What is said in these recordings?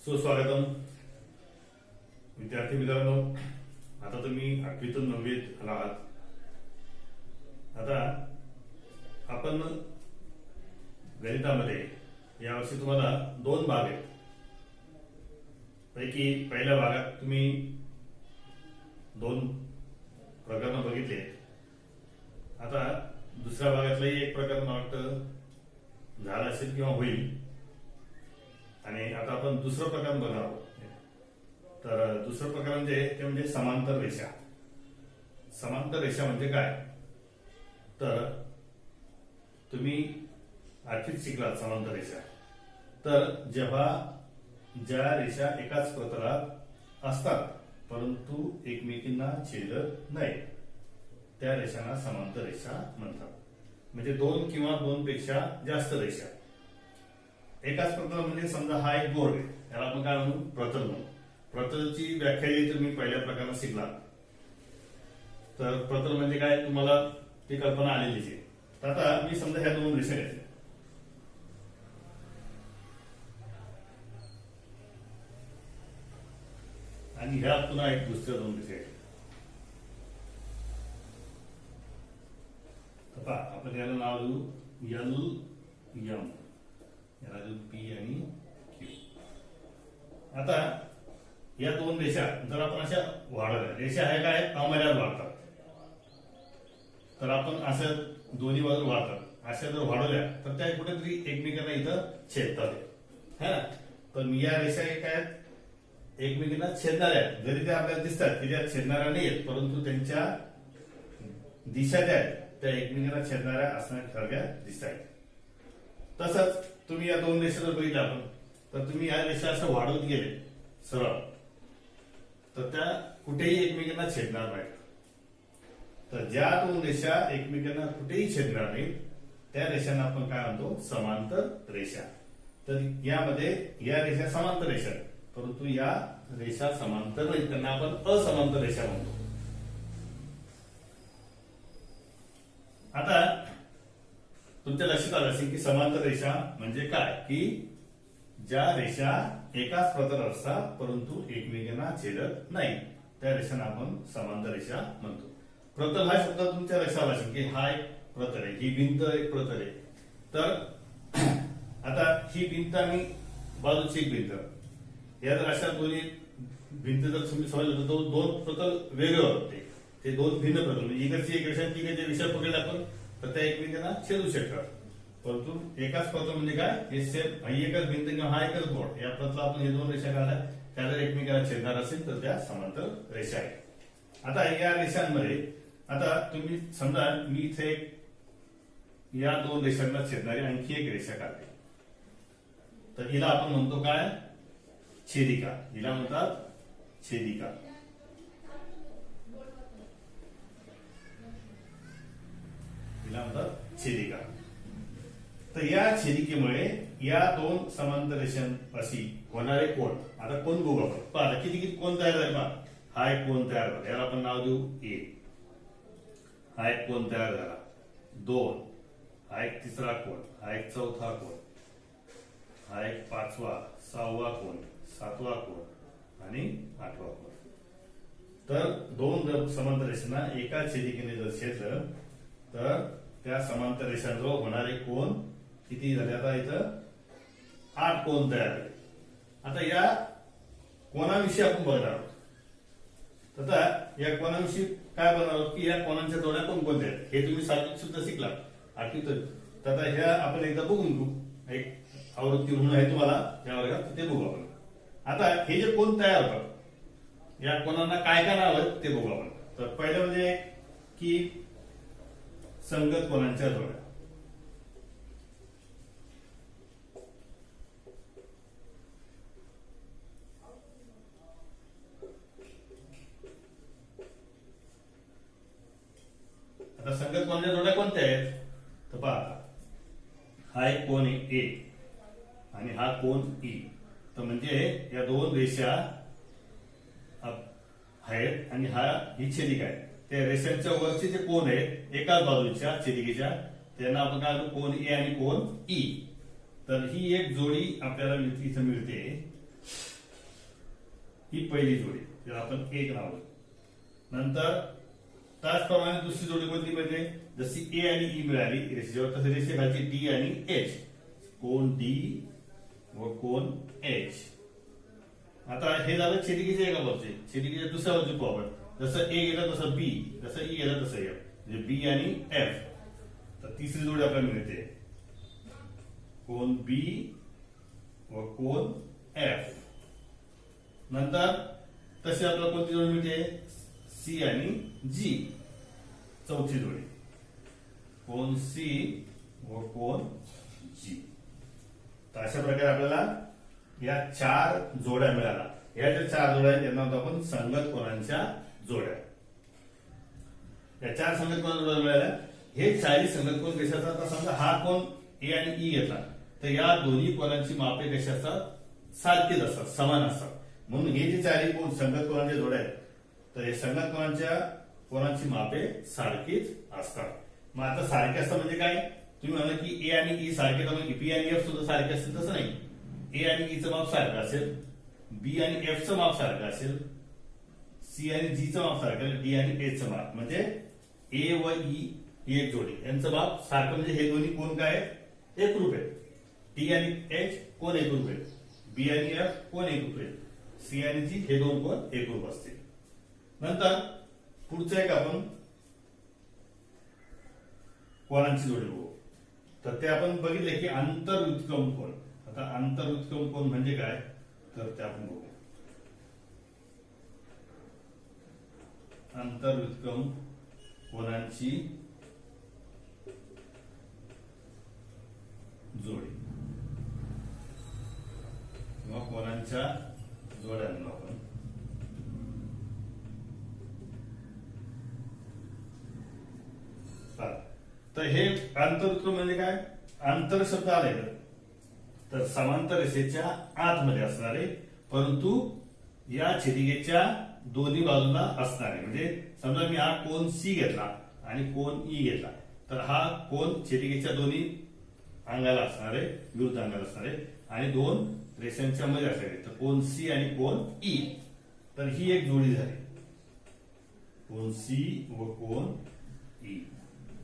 सुस्वागतम विद्यार्थी मित्रांनो. आता तुम्ही 8वीतून 9वीत आहात. आता आपण गणितामध्ये यावर्षी तुम्हाला 2 भाग आहेत. पैकी पहिल्या भागात तुम्ही 2 प्रकरण बघितले. आता दुसऱ्या भागातलंही एक प्रकरण मला वाटतं झालं असेल किंवा होईल. आणि आता आपण दुसरं प्रकरण बघणार आहोत. तर दुसरं प्रकरण जे ते म्हणजे समांतर रेषा. समांतर रेषा म्हणजे काय, तर तुम्ही 8वीत शिकलात समांतर रेषा. तर जेव्हा ज्या रेषा एकाच प्रतलात असतात परंतु एकमेकींना छेदत नाही त्या रेषांना समांतर रेषा म्हणतात. म्हणजे 2 किंवा 2 पेक्षा जास्त रेषा एकाच प्रतल. म्हणजे समजा हा एक बोर्ड आहे, त्याला आपण काय म्हणू, प्रतल म्हणू. प्रतलची व्याख्या जी तुम्ही पहिल्या प्रकारात शिकला. तर प्रतल म्हणजे काय तुम्हाला ती कल्पना आलेलीच आहे. तर आता मी समजा ह्या 2 रेषा घेतल्या आणि ह्या पुन्हा एक दुसऱ्या 2 रेषा घेतल्या. आपण याला नाव देऊ एल एम, याला देऊ पी आणि क्यू. आता या 2 रेषा जर आपण अशा वाढवल्या, रेषा आहे काय अमर्याद वाढतात, तर आपण असं दोन्ही बाजू वाढतात अशा जर वाढवल्या तर त्या कुठेतरी एकमेकांना इथं छेदतात है ना. तर या रेषा काय एकमेकांना छेदणाऱ्या आहेत. जरी त्या आपल्याला दिसतात की त्या छेदणाऱ्या नाही आहेत परंतु त्यांच्या दिशा ज्या आहेत त्या एकमेकांना छेदणाऱ्या असण्यासारख्या दिसत आहेत. तसंच तुम्ही या 2 रेषा जर बघितल्या आपण, तर तुम्ही या रेषा असं वाढवत गेले सरळ तर त्या कुठेही एकमेकांना छेदणार नाहीत. तर ज्या 2 रेषा एकमेकांना कुठेही छेदणार नाहीत त्या रेषांना आपण काय म्हणतो, समांतर रेषा. तर यामध्ये या रेषा समांतर रेषा आहेत परंतु या रेषा समांतर नाहीत, त्यांना आपण असमांतर रेषा म्हणतो. आता तुमच्या लक्षात आलं असेल की समांतर रेषा म्हणजे काय, की ज्या रेषा एकाच प्रतलात असतात परंतु एकमेकांना छेदत नाही त्या रेषांना आपण समांतर रेषा म्हणतो. प्रतल हा शब्द तुमच्या लक्षात आला असेल की हा एक प्रतल आहे, ही भिंत एक प्रतल आहे. तर आता ही भिंत आणि बाजूची एक भिंत, या जर अशा दोन्ही भिंत जर तुम्ही समजलं तर 2 प्रतल वेगळे होते. ते 2 भिन्न प्रतल, म्हणजे इकडची एक रेषा तिकडची रेषा पकडली आपण तर त्या एकमेकांना छेदू शकतात. परंतु एकाच प्रतल म्हणजे काय, हे सेम ही एकच भिंत किंवा हा एकच बोर्ड, या प्रतलात आपण हे 2 रेषा काढल्या त्या जर एकमेकांना छेदणार असेल तर त्या समांतर रेषा आहेत. आता या रेषांमध्ये आता तुम्ही समजा मी इथे या 2 रेषांना छेदणारी आणखी एक रेषा काढली तर हिला आपण म्हणतो काय, छेदिका. हिला म्हणतात छेदिका. हिला म्हणतात छेदिका. तर या छेदिकेमुळे या 2 समांतर रेषांपाशी होणारे कोन, आता कोन बघू आपण. पहा किती किती कोन तयार झाले. पहा हा एक कोन तयार झाला, याला आपण नाव देऊ ए. हा एक कोन तयार झाला 2, हा एक तिसरा कोन, हा एक चौथा कोन, हा एक 5वा 6वा कोन, 7वा कोन आणि 8वा कोन. तर 2 समांतर रेषांना एका छेदिकेने जर छेदलं तर त्या समांतर रेषांजवळ होणारे कोन किती झाले, आता इथं 8 कोन तयार झाले. आता या कोनाविषयी आपण बघणार आहोत. आता या कोनाविषयी काय बघणार आहोत की या कोनांच्या जोड्या कोणकोणत्या आहेत हे तुम्ही 7वीत सुद्धा शिकला, 8वीत. तर आता ह्या आपण एकदा बघून घेऊ. एक आवृत्ती म्हणून आहे तुम्हाला या वर्गात, ते बघू आपण. आता हे जे कोन तयार होतात या कोनांना काय काय नाव आहेत ते बघू आपण. तर पहिलं म्हणजे की संगत कोनांच्या जोड्या. आता संगत कोनांच्या जोड्या कोणत्या आहेत तर पहा, हा एक कोन आहे ए आणि हा कोन ई. तर म्हणजे या 2 रेषा आहेत आणि ही छेदिका आहे. त्या रेषांच्या वरचे जे कोन आहेत एकाच बाजूच्या छेदिकेच्या त्यांना आपण काय म्हणतो, कोन ए आणि कोन ई. तर ही एक जोडी आपल्याला इथे मिळते ही पहिली जोडी, त्याला आपण एक नाव देऊ. नंतर त्याचप्रमाणे दुसरी जोडी कोणती मिळते, जशी ए आणि ई मिळाली रेषेवर, तसे रेषेखालची डी आणि एच, कोन डी व कोन एच. आता हे झालं छेदिकेच्या एका बाजूचे. छेदिकेच्या दुसऱ्या बाजूचे पाहू आपण. जसं ए गेलं तसं बी, जसं ई गेलं तसं एफ, म्हणजे बी आणि एफ. तर तिसरी जोडी आपल्याला मिळते कोन बी व कोन एफ. नंतर तसे आपल्याला कोणती जोडी मिळते, सी आणि जी. चौथी जोडी कोन सी व कोन जी. तर अशा प्रकारे आपल्याला या 4 जोड्या मिळाल्या. या ज्या 4 जोड्या आहेत त्यांना आपण संगत कोनांच्या जोड्या. या 4 संगत कोनांच्या जोड्या मिळाल्या. हे 4 संगत कोन कसे असतात, समजा हा कोन ए आणि ई घेतला तर या दोन्ही कोनांची मापे कशी असतात, सारखीच असतात, समान असतात. म्हणून हे जे 4 कोन संगत कोनांच्या जोड्या आहेत तर हे संगत कोनांची मापे सारखीच असतात. मग आता सारखे असतात म्हणजे काय, तुम्ही म्हणा की ए आणि ई सारखे, तर बी आणि एफ सुद्धा सारखे असतील, तसं नाही. ए आणि ईचं माप सारखं असेल, बी आणि एफचं माप सारखं असेल, सी आणि जीचं माप सारखं असेल, डी आणि एचं माप, म्हणजे ए व ई ही एक जोडी, यांचं माप सारखं, म्हणजे हे दोन्ही कोण काय एकरूप आहेत. डी आणि एच कोण एकरूप आहेत, बी आणि एफ कोण एकरूप आहेत, सी आणि जी हे दोन कोण एकरूप असतील. नंतर पुढचं एक आपण कोणांची जोडी बघू. तर ते आपण बघितले की आंतरव्युत्क्रम कोन. आता आंतरव्युत्क्रम कोन म्हणजे काय, तर ते आपण बघू. आंतरव्युत्क्रम कोनांची जोडी किंवा कोनांच्या जोड्या म्हणून आपण. तर हे आंतरव्युत्क्रम म्हणजे काय, आंतर शब्द आले तर समांतर रेषेच्या आतमध्ये असणारे, परंतु या छेदिकेच्या दोन्ही बाजूला असणारे. म्हणजे समजा मी हा कोन सी घेतला आणि कोन ई घेतला तर हा कोन छेदिकेच्या दोन्ही अंगाला असणारे, विरुद्ध अंगाला असणारे, आणि दोन रेषांच्या मध्ये असणारे, तर कोन सी आणि कोन ई. तर ही एक जोडी झाली, कोन सी व कोन ई.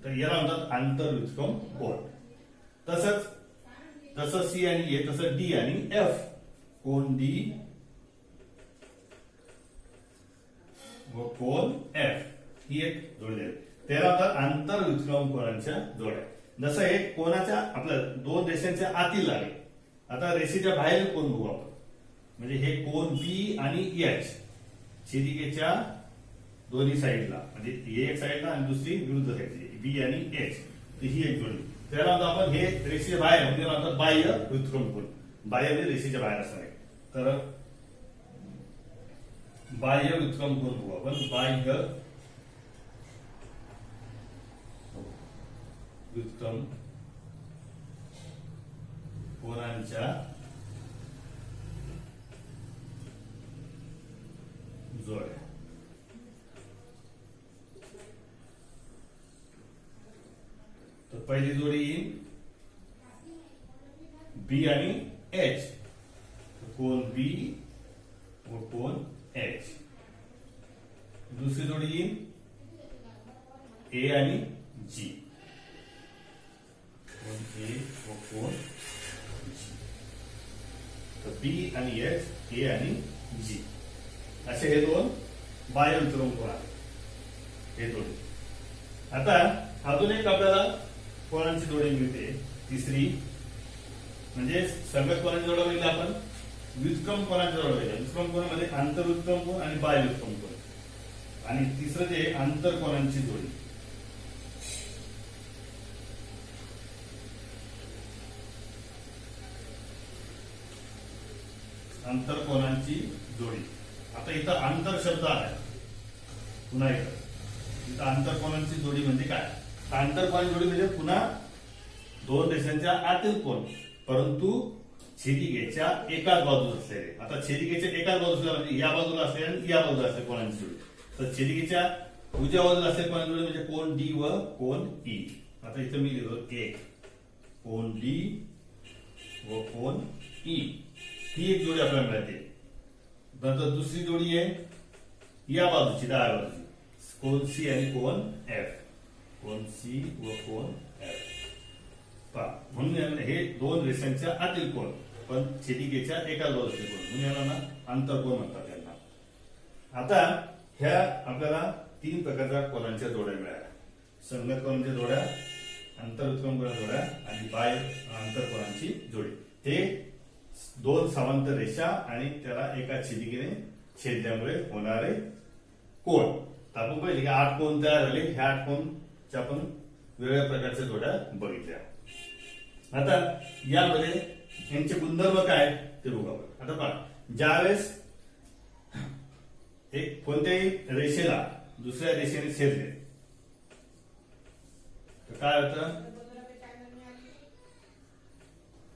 तर याला म्हणतात आंतरव्युत्क्रम कोन. तसंच जसं सी आणि ए तसं डी आणि एफ, कोन डी व कोन एफ ही एक जोडी आहे. त्याला म्हणतात आंतरव्युत्क्रम कोनांच्या जोड्या. जसं हे कोणाच्या आपल्या दोन रेषांच्या आतील लागले. आता रेषेच्या बाहेर कोन बघू आपण, म्हणजे हे कोन बी आणि एच छेदिकेच्या दोन्ही साईडला, म्हणजे एक साईडला आणि दुसरी विरुद्ध साईडची बी आणि एच, तर ही एक जोडी. त्याला म्हणतो आपण हे रेषेच्या बाहेर म्हणजे म्हणतात बाह्य व्युत्क्रम कोन. बाह्य म्हणजे रेषेच्या बाहेर असणार आहे. तर बाह्य व्युत्क्रम कोन बघू आपण. बाह्य व्युत्क्रम कोनांच्या जोड्या. तर पहिली जोडी येईल बी आणि एच, कोन बी व कोन एच. दुसरी जोडी येईल ए आणि जी, कोन ए व कोन जी. तर बी आणि एच, ए आणि जी असे हे दोन बाह्य व्युत्क्रम कोन आहेत, हे दोन. आता अजून एक आपल्याला कोनांची जोडी मिळते, तिसरी म्हणजे संगत कोनांची जोड बघितली आपण, व्युत्क्रम कोनांची जोड बघितली. व्युत्क्रम कोनामध्ये आंतरव्युत्क्रम कोन आणि बाह्य व्युत्क्रम कोन. आणि तिसरं जे आंतर कोनांची जोडी. आंतर कोनांची जोडी. आता इथं आंतर शब्द आहे, पुन्हा इथं आंतर कोनांची जोडी म्हणजे काय, आंतर कोनांची जोडी म्हणजे पुन्हा दोन रेषांच्या आतील कोन, परंतु छेदिकेच्या एकाच बाजूला असलेले. आता छेदिकेच्या एकाच बाजूला म्हणजे या बाजूला असले आणि या बाजूला असले कोनांची जोडी. तर छेदिकेच्या उजव्या बाजूला असलेले कोनांची जोडी म्हणजे कोन डी व कोन ई. आता इथं मी लिहितो एक, कोन डी व कोन ई ही एक जोडी आपल्याला मिळते. नंतर दुसरी जोडी आहे या बाजूची, डाव्या बाजूची, कोन सी आणि कोन एफ, कोन सी व कोन एफ पहा. म्हणून हे दोन रेषांच्या आतील कोन, पण छेदिकेच्या एकाच बाजूचे कोन, म्हणून याला ना आंतरकोन म्हणतात यांना. आता ह्या आपल्याला तीन प्रकारच्या कोनांच्या जोड्या मिळाल्या. संगत कोनांच्या जोड्या, आंतरउत्क्रम कोनांच्या जोड्या आणि बाह्य आंतरकोनांची जोडी. हे दोन समांतर रेषा आणि त्याला एका छेदिकेने छेदल्यामुळे होणारे कोन. आपण पहिले की 8 कोन तयार झाले. ह्या 8 कोनच्या आपण वेगवेगळ्या प्रकारच्या जोड्या बघितल्या. आता यामध्ये यांचे गुणधर्म काय ते बघू आपण. आता पहा, ज्यावेळेस एक कोणत्याही रेषेला दुसऱ्या रेषेने छेदले तर काय होतं,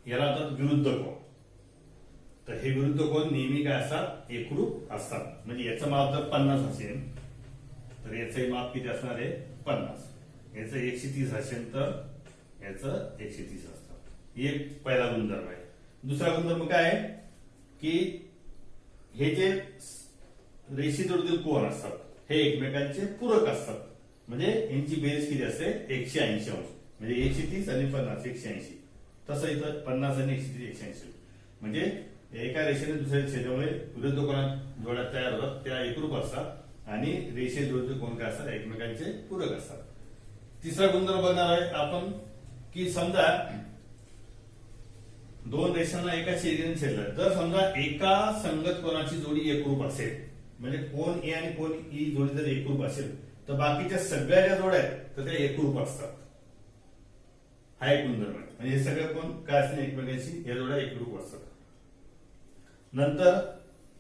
याला होतात विरुद्ध कोन. तर हे विरुद्ध कोन नेहमी काय असतात, एकरूप असतात. म्हणजे याचं माप जर 50 असेल तर याचंही माप किती असणार आहे, 50. याचं 130 असेल तर याचं 130 असतं. एक पहिला गुणधर्म आहे. दुसरा गुणधर्म काय आहे की हे जे रेषेजोडीतील कोन असतात हे एकमेकांचे पूरक असतात. म्हणजे यांची बेरीज किती असते, 180 अंश. म्हणजे 130 आणि 50 180. तसं इथं 50 आणि 130 180. म्हणजे एका रेषेने दुसऱ्या छेदामुळे विरुद्ध कोनात जोड्या तयार होतात, त्या एकरूप असतात आणि रेषे जोडते कोन काय असतात, एकमेकांचे पूरक असतात. तिसरा गुणधर्म बघणार आहे आपण की समजा दोन रेषांना एका छेदीने छेदलं, तर समजा एका संगत कोनाची जोडी एकरूप असेल, म्हणजे कोन ए आणि कोन ई जोडी जर एकरूप असेल तर बाकीच्या सगळ्या ज्या जोड्या आहेत तर त्या एकरूप असतात. हा एक गुणधर्म आहे. म्हणजे हे सगळे कोन काय असतील एकमेकांशी, या जोड्या एकरूप असतात. नंतर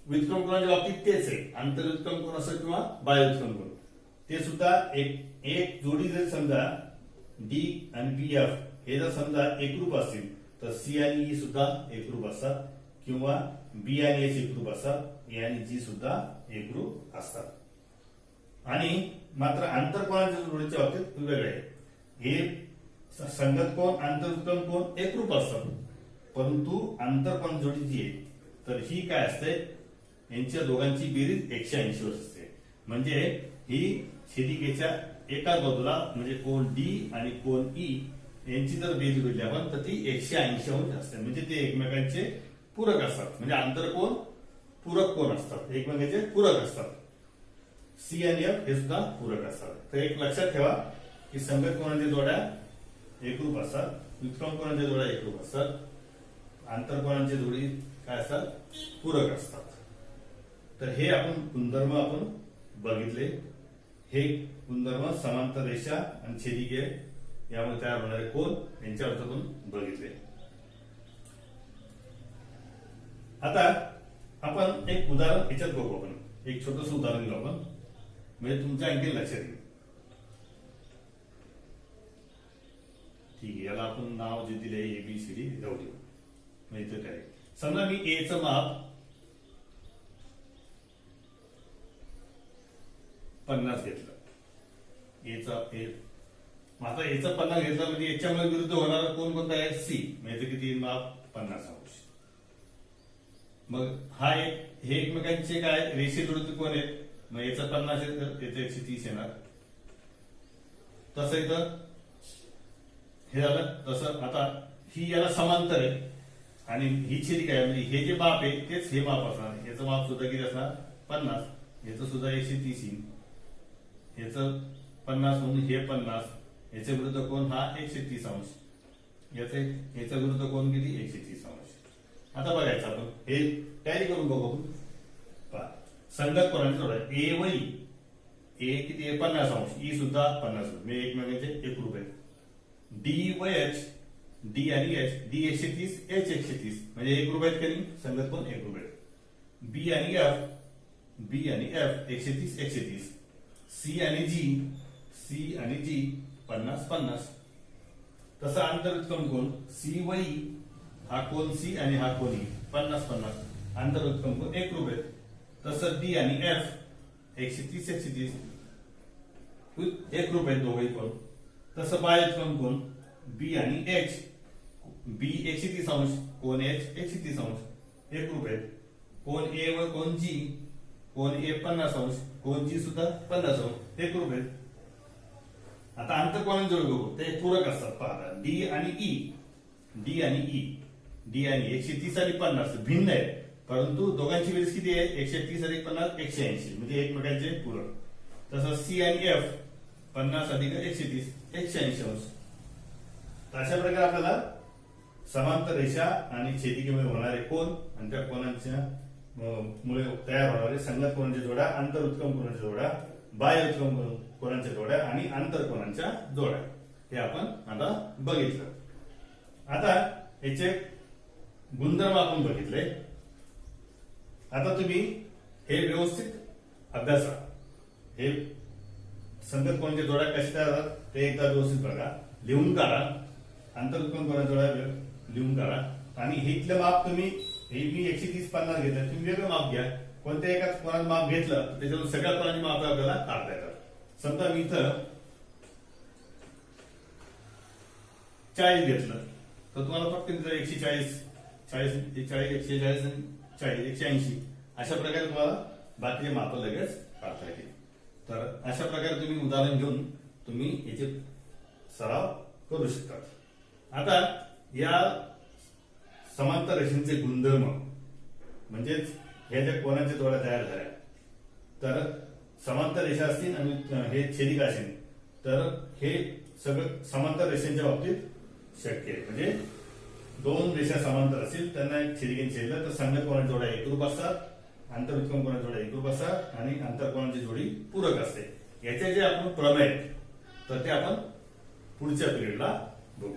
व्युत्क्रम कोनाच्या बाबतीत तेच आहे. आंतरव्युत्क्रम कोन असो किंवा बाह्यव्युत्क्रम कोन, ते सुद्धा एक जोडी जर समजा डी आणि बी एफ हे जर समजा एकरूप असतील तर सी आणि ई सुद्धा एकरूप असतात, किंवा बी आणि एच एकरूप असतात, ए आणि जी सुद्धा एकरूप असतात. आणि मात्र आंतरकोनाच्या जोडीच्या बाबतीत वेगळे आहे. हे संगत कोन, आंतरव्युत्क्रम कोन एकरूप असतात, परंतु आंतरकोन जोडी जी आहे तर ही काय असते, यांच्या दोघांची बेरीज 180 असते. म्हणजे ही छेदिकेच्या एकाच बाजूला म्हणजे कोन डी आणि कोन ई यांची जर बेरीज बघितली आपण तर ती 180 अंश असते. म्हणजे ते एकमेकांचे पूरक असतात. म्हणजे आंतरकोन पूरक कोन असतात, एकमेकांचे पूरक असतात. सी आणि एफ हे सुद्धा पूरक असतात. तर एक लक्षात ठेवा की संगत कोनांच्या जोड्या एकरूप असतात, व्युत्क्रम कोनांच्या जोड्या एकरूप असतात, आंतरकोनांच्या जोडी काय असतात, पूरक असतात. तर हे आपण गुणधर्म आपण बघितले. हे गुणधर्म समांतर रेषा आणि छेदिके यामुळे तयार होणारे कोन यांच्या अर्थ आपण बघितले. आता आपण एक उदाहरण याच्यात बघू. आपण एक छोटस उदाहरण घेऊ आपण, म्हणजे तुमच्या आणखी लक्षात येईल. ठीक आहे, याला आपण नाव जे दिले ABCD जाऊ देऊ. म्हणजे काय, समजा मी ए चं माप 50 घेतलं. आता एचा 50 घेतला म्हणजे याच्यामुळे विरुद्ध होणारा कोण कोणता आहे, सी. म्हणजे किती माप 50 अंश. मग हा एक हे एकमेकांचे काय रेषे जोडते कोण आहेत. मग याचा 50 आहे तर याचा 130 येणार. तसं इथं हे झालं. तसं आता ही याला समांतर आहे आणि ही छेदिका आहे, म्हणजे हे जे माप आहे तेच हे माप असणार. याचं माप सुद्धा किती असणार, 50. याचं सुद्धा 130 येईल. याचं 50 म्हणून हे 50. याच्या विरुद्ध कोण हा 130 अंश. याच्या विरुद्ध कोण किती, 130 अंश. आता बघायचं आपण हे टॅली करून बघू. संगत कोनांची जोड आहे. ए व ई, ए किती आहे 50 अंश, ई सुद्धा 50 अंश. म्हणजे एकमेकांचे एकरूप आहेत. डी व एच, डी आणि एच, डी 130 एच 130 म्हणजे एकरूप आहेत की संगत कोन एकरूप आहेत. बी आणि एफ, बी आणि एफ 130 130. सी आणि जी, सी आणि जी 50 50. तसा आंतरव्युत्क्रम कोन सी व ई, हा कोन सी आणि हा कोन ई 50 50. आंतरव्युत्क्रम कोन एकरूप आहेत. तसं डी आणि एफ 130 130 एकरूप आहेत दोघेही कोन. तसं बाह्यव्युत्क्रम कोन बी आणि एच, बी 130 अंश, कोन एच 130 अंश एकरूप आहेत. कोण ए व कोण जी, कोण ए 50 अंश, कोण जी सुद्धा 50 अंश, ते करू. आता आंतरकोनांचे जोड बघू, ते पूरक असतात. पहा डी आणि ई, डी आणि ई, डी आणि 130 आणि 50 भिन्न आहेत, परंतु दोघांची बेरीज किती आहे? 130 अधिक 50 180, म्हणजे एकमेकांचे पूरक. तसं सी आणि एफ 50 अधिक 130 180 अंश. तर अशा प्रकारे आपल्याला समांतर रेषा आणि छेदिकेमुळे होणारे कोन आणि त्या कोनांच्या मुळे तयार होणारे संगत कोनांच्या जोड्या, आंतर उत्क्रम कोनांच्या जोड्या, बाह्य उत्क्रम कोनांच्या जोड्या आणि आंतर कोनांच्या जोड्या, हे आपण आता बघितलं. आता याचे गुणधर्म आपण बघितले. आता तुम्ही हे व्यवस्थित अभ्यासा. हे संगत कोनांच्या जोड्या कशा तयार होतात ते एकदा व्यवस्थित बघा, लिहून काढा. आंतर उत्क्रम कोनांच्या जोड्या लिहून काढा. आणि हे इथलं माप तुम्ही, हे मी 130 50 घेतलं, तुम्ही वेगळं माप घ्या. कोणत्या एका कोणाचं माप घेतलं त्याच्यावर सगळ्या कोणाची माप आपल्याला काढता येतात. समजा मी इथं 40 घेतलं तर तुम्हाला फक्त 140 40 140 140 आणि 40 180 अशा प्रकारे तुम्हाला बाकीचे माप लगेच काढता येतील. तर अशा प्रकारे तुम्ही उदाहरण घेऊन तुम्ही याचे सराव करू शकता. आता या समांतर रेषांचे गुणधर्म म्हणजेच हे ज्या कोनांच्या जोड्या तयार झाल्या, तर समांतर रेषा असतील आणि हे छेदिका असेल तर हे सगळं समांतर रेषांच्या बाबतीत शक्य आहे. म्हणजे दोन रेषा समांतर असतील, त्यांना एक छेदिकेने छेदलं तर संगत कोनांच्या जोड्या एकरूप असतात, आंतर उत्क्रम कोनांच्या जोड्या एकरूप असतात आणि आंतर कोनांची जोडी पूरक असते. याचे जे आपण प्रमेय आहेत तर ते आपण पुढच्या पिरियडला बघू.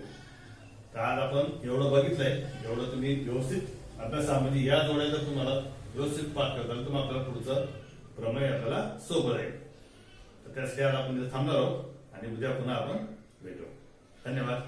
तर आज आपण एवढं बघितलंय, एवढं तुम्ही व्यवस्थित अभ्यासामध्ये या जोड्या जर तुम्हाला व्यवस्थित पाठ करताल तर मग आपल्याला पुढचं प्रमेय आपल्याला सोपं राहील. तर त्यासाठी आज आपण थांबणार आहोत आणि उद्या पुन्हा आपण भेटू. धन्यवाद.